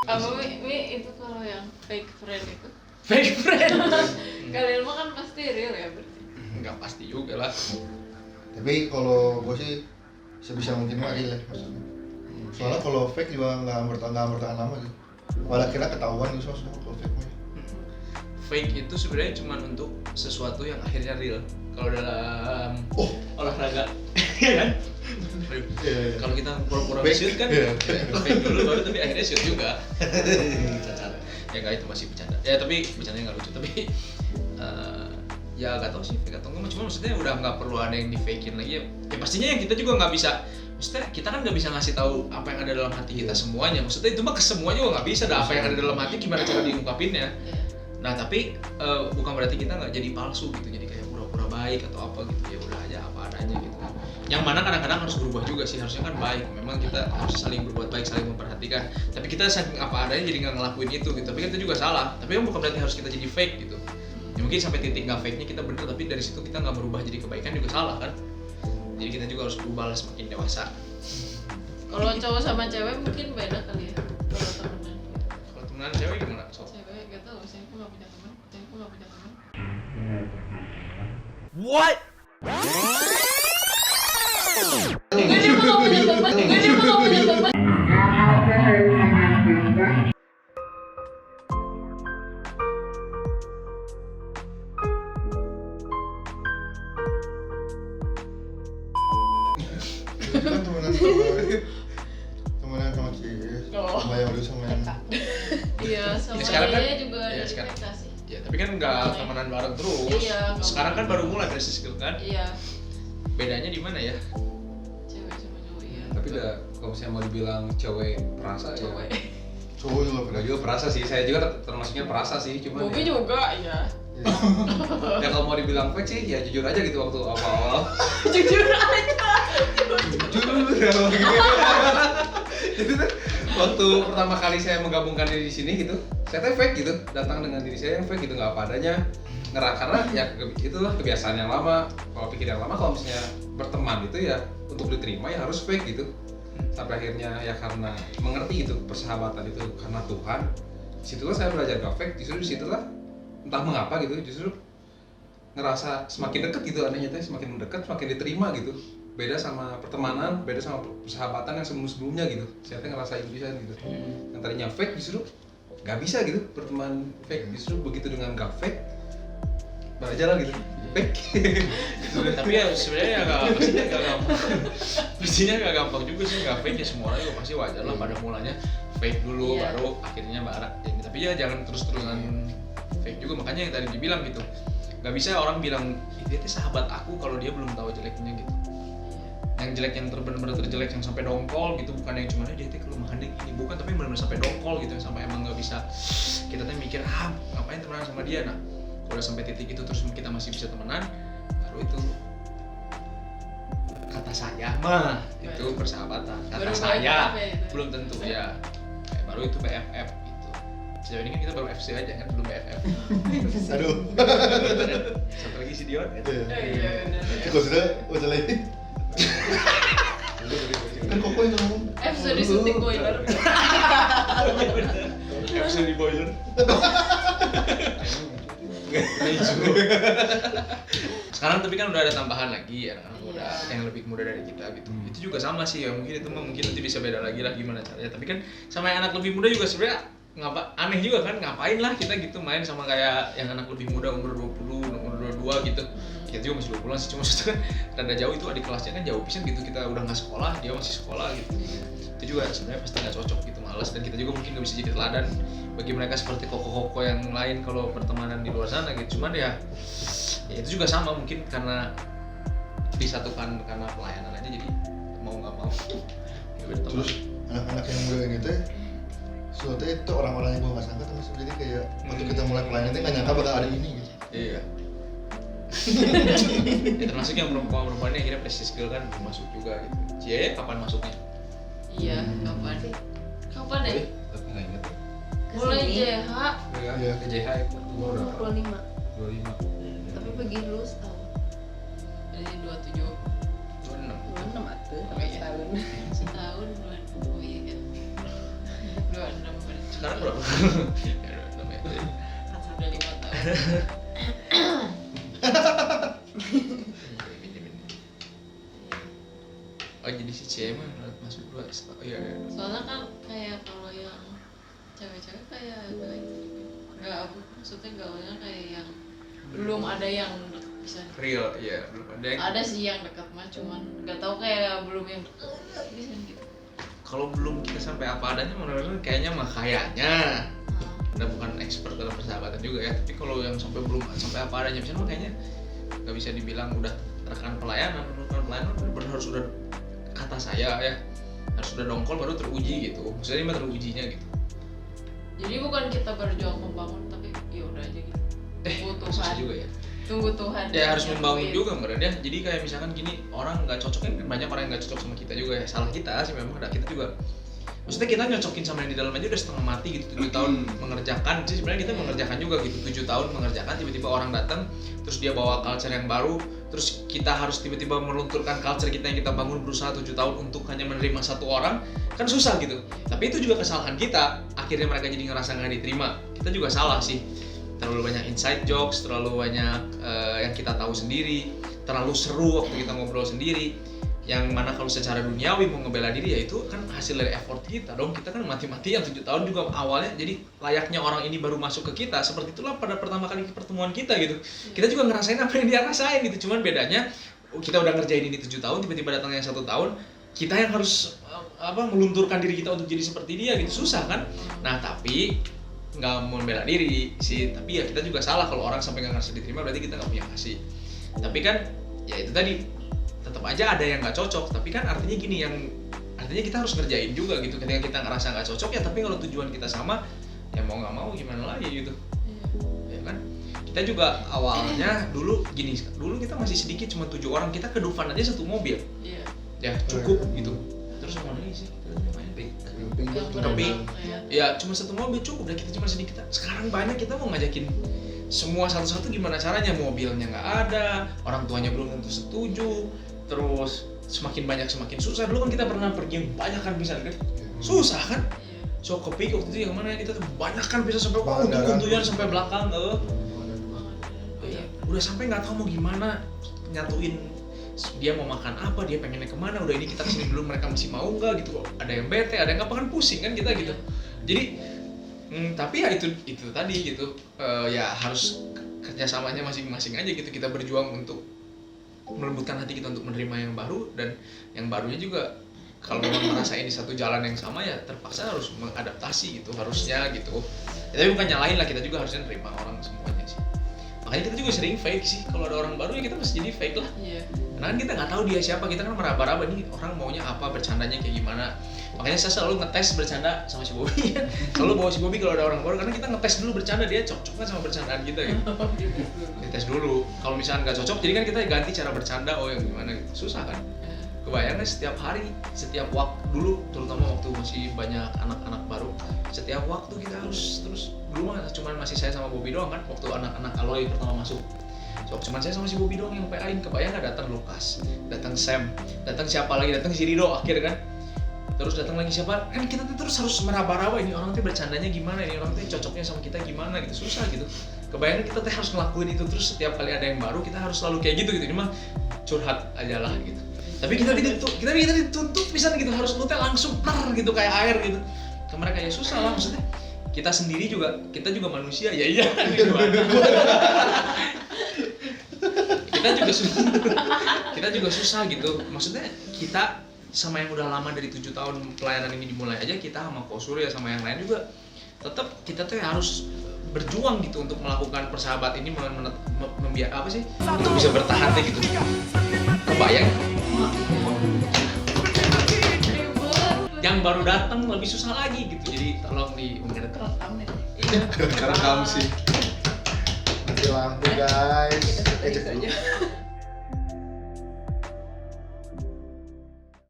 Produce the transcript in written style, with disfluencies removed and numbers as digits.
Apa Mi itu kalau yang fake friend itu? Fake friend. Kalian mah kan pasti real ya berarti. Enggak pasti juga lah. Tapi kalau gue sih sebisa mungkin mah real ya maksudnya. Soalnya kalau fake juga nggak bertahan lama gitu. Malah kira ketahuan gitu soalnya kalau fake mah. Fake itu sebenarnya cuma untuk sesuatu yang akhirnya real. Kalau dalam olahraga, ya kan? Kalau kita pura-pura shoot kan, fake dulu baru tapi akhirnya shoot juga. Ya nggak, itu masih bercanda. Ya tapi bercandanya nggak lucu. Tapi ya nggak tahu sih fake atau enggak. Cuma maksudnya udah nggak perlu ada yang di fakein lagi. Ya pastinya yang kita juga nggak bisa. Maksudnya kita kan nggak bisa ngasih tahu apa yang ada dalam hati kita semuanya. Maksudnya itu mah ke semuanya juga nggak bisa. Apa yang ada dalam hati gimana cara diungkapinnya. Nah tapi bukan berarti kita nggak jadi palsu gitu, jadi kayak pura-pura baik atau apa gitu, ya udah aja apa adanya gitu. Yang mana kadang-kadang harus berubah juga sih, harusnya kan baik, memang kita harus saling berbuat baik, saling memperhatikan. Tapi kita saking apa adanya jadi nggak ngelakuin itu gitu, tapi kita juga salah. Tapi kan bukan berarti harus kita jadi fake gitu. Ya mungkin sampai titik nggak fake-nya kita bener, tapi dari situ kita nggak berubah jadi kebaikan juga salah kan. Jadi kita juga harus berubah lah semakin dewasa. Kalau cowok sama cewek mungkin beda kali ya. Kalau temenan. Kalau temenan cewek gimana? Cewek gak tau, saya nggak punya teman. What? Enggak, dia mah nggak punya teman. Itu kan temenan sama Cies, sama yang dulu sama yang Iya, sama sekarang kan, dia juga ya, ada sekarang. investasi. Ya tapi kan nggak temenan bareng terus. Iya, sekarang kan baru mulai dari skill kan. Iya, Bedanya di mana ya? cewek sama cowok iya. Tapi udah kalau misalnya mau dibilang cewek perasa Cewek. ya. cowok juga Udah juga perasa sih, saya juga termasuknya perasa sih, cuman Bobi ya, juga, iya. ya kalau mau dibilang fake sih ya jujur aja gitu waktu awal-awal. Jujur aja. Jadi tuh waktu pertama kali saya menggabungkan diri di sini gitu, saya tuh fake gitu, datang dengan diri saya yang fake gitu, nggak apa adanya. Karena ya itulah kebiasaan yang lama, kalau pikir yang lama kalau misalnya berteman itu ya untuk diterima ya harus fake gitu. Sampai akhirnya ya karena mengerti gitu persahabatan itu karena Tuhan, disitulah saya belajar gak fake, justru disitulah entah mengapa gitu, justru ngerasa semakin dekat gitu, anehnya tuh semakin mendekat, semakin diterima gitu. Beda sama pertemanan, beda sama persahabatan yang sebelum-sebelumnya gitu. Saya tuh ngerasain bisa gitu. Yang tadinya fake justru gak bisa gitu, berteman fake, justru begitu dengan gak fake belajar lah gitu, fake. Tapi ya sebenarnya nggak gampang. Pastinya nggak gampang juga sih, nggak fake ya, semua orang juga pasti wajar lah pada mulanya fake dulu, Iya. baru akhirnya barat. Tapi ya jangan terus-terusan fake juga, makanya yang tadi dibilang gitu. Nggak bisa orang bilang dia tuh sahabat aku kalau dia belum tahu jeleknya gitu. Yang jelek yang benar-benar terjelek yang sampai dongkol gitu, bukan yang cuma dia tuh kelemahannya ini, bukan, tapi benar-benar sampai dongkol gitu, sampai emang nggak bisa kita tuh mikir ngapain temenan sama dia. Nah kalau udah sampai titik itu terus kita masih bisa temenan, baru itu kata saya mah itu persahabatan. Kata Baru saya BFF ya itu? belum tentu ya. Kayak baru itu BFF gitu. Sejauh ini kan kita baru FC aja kan, belum BFF. aduh. Satu lagi si Dion gitu. Iya, benar. Kok sudah lagi? Kan kok yang ngomong? Episode syuting boiler. FC di boiler. Sekarang tapi kan udah ada tambahan lagi ya, udah yang lebih muda dari kita gitu. Itu juga sama sih ya, mungkin itu mungkin nanti bisa beda lagi lah gimana caranya. Tapi kan sama yang anak lebih muda juga sebenarnya aneh juga kan, ngapain lah kita gitu main sama kayak yang anak lebih muda umur 20, umur 22 gitu. Kita juga masih 20-an sih, cuma itu kan rada jauh, itu adik kelasnya kan jauh pisan gitu, kita udah nggak sekolah, dia masih sekolah gitu. Itu juga sebenarnya pasti nggak cocok gitu, malas, dan kita juga mungkin nggak bisa jadi teladan bagi mereka seperti koko-koko yang lain kalau pertemanan di luar sana gitu. Cuman ya itu juga sama mungkin karena disatukan karena pelayanan aja, jadi mau nggak mau ya Terus anak-anak yang muda ini teh suatu itu orang-orang yang gue nggak sangka terus jadi kayak waktu kita mulai pelayanan itu nggak nyangka bakal ada ini gitu. iya. Ya termasuk yang perempuan ini akhirnya presisi skill kan masuk juga gitu. Cie, kapan masuknya? Iya, kapan? Kapan ya? Tapi nggak inget. Mulai JH Iya. Ke JH itu umur 25, 25. tapi pergi dulu setahun. dari 27 26. 26 atuh, Oh iya. setahun. setahun 26. Oh iya kan. 26 berarti. Sekarang berapa? Ya, namanya. Udah 5 tahun. Oh jadi si C mah masuk 2 setahun. Iya. Soalnya kan kayak kalau yang cewek-cewek kayak nggak maksudnya gaulnya kayak yang belum ada yang bisa Real, iya belum ada. ada sih yang dekat mah cuman nggak tahu kayak belum yang bisa gitu. Kalau belum kita sampai apa adanya menurut kayaknya mah kayaknya. Udah bukan expert dalam persahabatan juga ya, tapi kalau yang sampai belum sampai apa adanya misalnya mah kayaknya nggak bisa dibilang udah rekan pelayanan benar harus udah kata saya ya harus udah dongkol baru teruji gitu, maksudnya ini mah terujinya gitu. Jadi bukan kita berjuang membangun tapi ya udah aja gitu. Tunggu Susah Tuhan juga ya. Tunggu Tuhan Ya harus yang membangun nentuin. juga mbak ya. Jadi kayak misalkan gini orang nggak cocok kan banyak orang yang nggak cocok sama kita juga ya, salah kita sih memang ada kita juga. Maksudnya kita nyocokin sama yang di dalam aja udah setengah mati gitu, 7 tahun mengerjakan sih sebenarnya kita mengerjakan juga gitu, 7 tahun mengerjakan tiba-tiba orang datang terus dia bawa culture yang baru, terus kita harus tiba-tiba melunturkan culture kita yang kita bangun berusaha 7 tahun untuk hanya menerima satu orang, kan susah gitu. Tapi itu juga kesalahan kita, akhirnya mereka jadi ngerasa nggak diterima, kita juga salah sih. Terlalu banyak inside jokes, terlalu banyak yang kita tahu sendiri, terlalu seru waktu kita ngobrol sendiri. Yang mana kalau secara duniawi mau ngebela diri ya itu kan hasil dari effort kita dong. Kita kan mati-matian 7 tahun juga awalnya, jadi layaknya orang ini baru masuk ke kita. Seperti itulah pada pertama kali pertemuan kita gitu. Kita juga ngerasain apa yang dia rasain gitu. Cuman bedanya kita udah ngerjain ini 7 tahun, tiba-tiba datang yang 1 tahun, kita yang harus melunturkan diri kita untuk jadi seperti dia gitu, susah kan. Nah tapi nggak mau bela diri sih, tapi ya kita juga salah kalau orang sampai nggak ngerasa diterima berarti kita nggak punya kasih. Tapi kan ya itu tadi tetap aja ada yang nggak cocok, tapi kan artinya gini, yang artinya kita harus ngerjain juga gitu. Ketika kita ngerasa nggak cocok ya, tapi kalau tujuan kita sama ya mau nggak mau gimana lagi gitu. Ya kan kita juga awalnya dulu gini, dulu kita masih sedikit cuma 7 orang, kita ke Dufan aja 1 mobil ya cukup gitu. Terus sama lagi sih keping ya cuma 1 mobil cukup, dan kita cuma sedikit. Sekarang banyak, kita mau ngajakin semua satu-satu gimana caranya, mobilnya nggak ada, orang tuanya belum tentu setuju, terus semakin banyak semakin susah. Dulu kan kita pernah pergi banyak kan bisa kan, susah kan. So kepik waktu itu yang mana kita tuh banyak kan bisa sampai untung-untungan sampai belakang udah sampai nggak tahu mau gimana nyatuin dia mau makan apa, dia pengennya kemana, udah ini kita kesini dulu, mereka masih mau nggak gitu. Ada yang bete, ada yang apa, kan pusing kan kita gitu. Jadi tapi ya itu tadi gitu, ya harus kerjasamanya masing-masing aja gitu. Kita berjuang untuk melembutkan hati kita untuk menerima yang baru, dan yang barunya juga kalau memang merasa ini satu jalan yang sama ya terpaksa harus mengadaptasi gitu harusnya gitu. Ya, tapi bukan nyalain lah, kita juga harusnya nerima orang semuanya sih. Makanya kita juga sering fake sih, kalau ada orang baru ya kita mesti jadi fake lah. Karena kan kita nggak tahu dia siapa, kita kan meraba-raba nih orang maunya apa, bercandanya kayak gimana. Makanya saya selalu ngetes bercanda sama si Bobby ya. Selalu bawa si Bobby kalau ada orang baru, karena kita ngetes dulu bercanda dia cocok kan sama bercandaan kita gitu. Dites dulu. Kalau misalnya nggak cocok, jadi kan kita ganti cara bercanda, oh yang gimana gitu. Susah kan? Kebayang kan setiap hari, setiap waktu dulu, terutama waktu masih banyak anak-anak baru, setiap waktu kita harus terus, dulu mah cuman masih saya sama Bobby doang kan, waktu anak-anak Aloy pertama masuk. So, cuman saya sama si Bobby doang yang PA-in. Kebayang nggak, datang Lukas, datang Sam, datang siapa lagi, datang si Rido akhir kan, terus datang lagi siapa, kan kita tuh terus harus meraba-raba, ini orang tuh bercandanya gimana, ini orang tuh cocoknya sama kita gimana gitu, susah gitu. Kebayang kita tuh harus ngelakuin itu terus, setiap kali ada yang baru kita harus selalu kayak gitu. Ini mah curhat aja lah gitu. Tapi kita dituntut pisan gitu, harus ngelutek langsung gitu kayak air gitu. Ke mereka ya susah lah, maksudnya kita sendiri juga, kita juga manusia ya iya. kita juga susah gitu. Maksudnya kita sama yang udah lama dari 7 tahun pelayanan ini dimulai aja, kita sama Ko Surya sama yang lain juga tetap kita tuh harus berjuang gitu untuk melakukan persahabat ini membiar apa sih untuk bisa bertahan deh gitu. Kebayang yang baru datang lebih susah lagi gitu, jadi tolong dimengerti. Rekam sih. Mati lampu guys. Kita tadi saja.